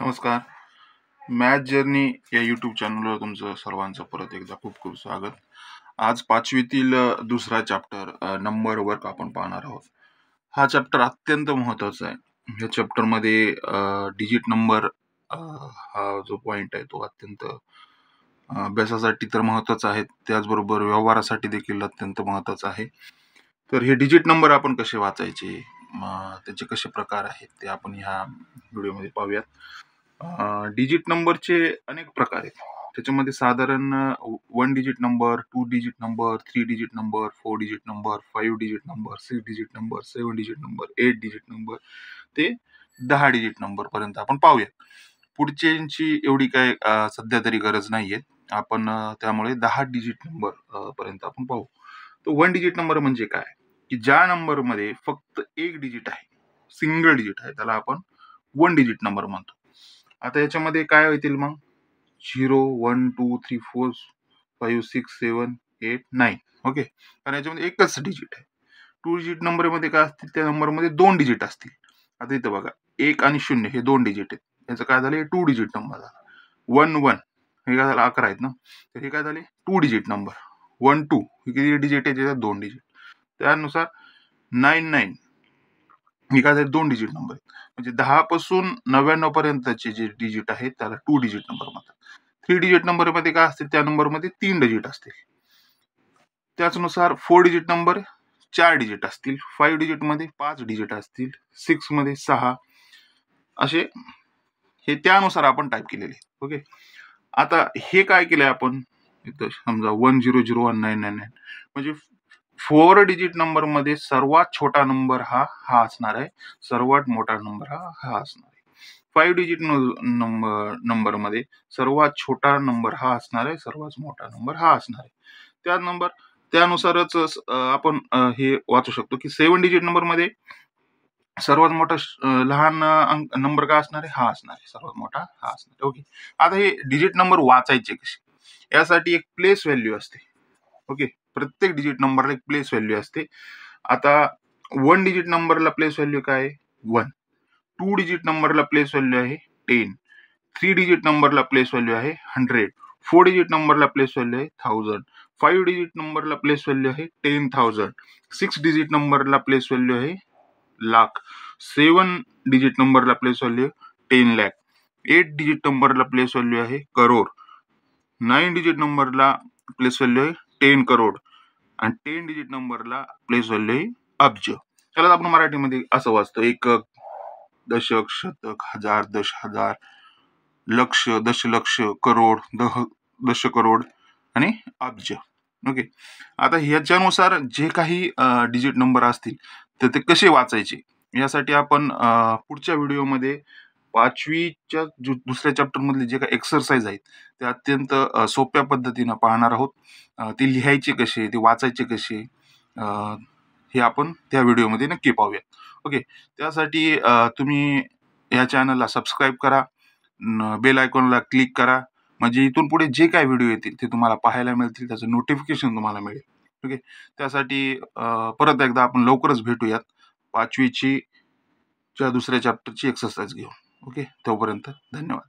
नमस्कार. Math journey या YouTube चॅनलवर तुमचं सर्वांचं परत एकदा खूप खूप स्वागत. आज पाचवीतील दुसरा चॅप्टर नंबर वर्क आपण पाहणार आहोत. हा चॅप्टर अत्यंत महत्त्वाचा आहे. या चॅप्टरमध्ये डिजिट नंबर हा जो पॉइंट आहे तो अत्यंत अभ्यासासाठी तर महत्त्वाचा आहे, त्याचबरोबर व्यवहारासाठी देखील अत्यंत महत्त्वाचा आहे. तर हे डिजिट नंबर आपण कसे वाचायचे, त्याचे कसे प्रकार आहेत ते आपण ह्या व्हिडिओमध्ये पाहूयात. डिजिट नंबरचे अनेक प्रकार आहेत. त्याच्यामध्ये साधारण 1 digit number, 2 digit number, 3 digit number, 4 digit number, 5 digit number, 6 digit number, 7 digit number, 8 digit number ते 10 डिजिट नंबर पर्यंत आपण पाहूया. पुढच्यांची एवढी काय सध्या तरी गरज नाहीये. आपण त्यामुळे 10 डिजिट नंबर पर्यंत आपण पाहू. तर 1 डिजिट नंबर म्हणजे काय, की ज्या नंबरमध्ये फक्त एक डिजिट आहे, सिंगल डिजिट आहे, त्याला आपण 1 डिजिट नंबर म्हणतो. आता याच्यामध्ये काय होतील मग 0 1 2 3 4 5 6 7 8 9. ओके, कारण याच्यामध्ये एकच डिजिट आहे. 2 डिजिट नंबर मध्ये काय असतील, त्या नंबर मध्ये 2 डिजिट असतील. आता इथं बघा 1 आणि 0 हे 2 डिजिट आहेत. याचं काय झालं, 2 डिजिट नंबर झाला. 1 1 हे काय झालं, 11 आहेत ना, तर हे काय झाले 2 डिजिट नंबर. 1 2 हे किती डिजिट आहे, त्याच्यात 2 डिजिट. त्यानुसार 9 9 हे काय झाले 2 डिजिट नंबर. म्हणजे 10 पासून 99 पर्यंतचे जे डिजिट आहेत त्याला 2 डिजिट नंबर म्हणतात. 3 डिजिट नंबर मध्ये काय असतील, त्या नंबर मध्ये 3 डिजिट असतील. त्याचनुसार 4 डिजिट नंबर 4 डिजिट असतील, 5 डिजिट मध्ये 5 डिजिट असतील, 6 मध्ये 6, असे हे त्यानुसार आपण टाईप केलेले. ओके, आता हे काय केलंय आपण, इथं समजा 10019999 म्हणजे 4 डिजिट नंबर मध्ये सर्वात छोटा नंबर हा असणार आहे, सर्वात मोठा नंबर हा असणार आहे. 5 डिजिट नंबर मध्ये सर्वात छोटा नंबर हा असणार आहे, सर्वात मोठा नंबर हा असणार आहे. त्यानुसारच आपण हे वाचू शकतो की 7 डिजिट नंबर मध्ये सर्वात मोठा लहान नंबर काय असणार आहे, हा असणार आहे, सर्वात मोठा हा असणार आहे. ओके, आता हे डिजिट नंबर वाचायचे कसे, यासाठी एक प्लेस व्हॅल्यू असते. ओके, प्रत्येक डिजिट नंबरला एक प्लेस व्हॅल्यू असते. आता 1 डिजिट नंबरला प्लेस व्हॅल्यू काय आहे, 1. 2 डिजिट नंबरला प्लेस व्हॅल्यू आहे 10. 3 डिजिट नंबरला प्लेस व्हॅल्यू आहे 100. 4 डिजिट नंबरला प्लेस व्हॅल्यू आहे 1000. 5 डिजिट नंबरला प्लेस व्हॅल्यू आहे 10,000. 6 डिजिट नंबरला प्लेस व्हॅल्यू आहे लाख. 7 डिजिट नंबरला प्लेस व्हॅल्यू 10 लाख. 8 डिजिट नंबरला प्लेस व्हॅल्यू आहे करोड. 9 डिजिट नंबरला प्लेस व्हॅल्यू आहे 10 करोड. आणि 10 डिजिट नंबरला प्लेस व्हॅल्यू आहे अब्ज. त्याला आपण मराठीमध्ये असं वाचतो, एकक, दशक, शतक, हजार, 10,000, लक्ष, दशलक्ष, करोड, दशकरोड आणि अब्ज. ओके, आता ह्याच्यानुसार जे काही डिजिट नंबर असतील तर ते कसे वाचायचे, यासाठी आपण पुढच्या व्हिडिओमध्ये पाचवीच्या दुसऱ्या चॅप्टर मधले जे काही एक्सरसाइज आहेत ते अत्यंत सोप्या पद्धतीनं पाहणार आहोत. ते लिहायचे कसे, ते वाचायचे कसे, हे आपण त्या व्हिडिओमध्ये नक्की पाहूया. ओके, त्यासाठी तुम्ही या चॅनलला सबस्क्राईब करा, बेल आयकॉनला क्लिक करा, म्हणजे इथून पुढे जे काही व्हिडिओ येतील ते तुम्हाला पाहायला मिळतील, त्याचं नोटिफिकेशन तुम्हाला मिळेल. ओके, त्यासाठी परत एकदा आपण लवकरच भेटूयात पाचवीची दुसऱ्या चॅप्टरची एक्सरसाइज घेऊन. ओके, तोपर्यंत धन्यवाद.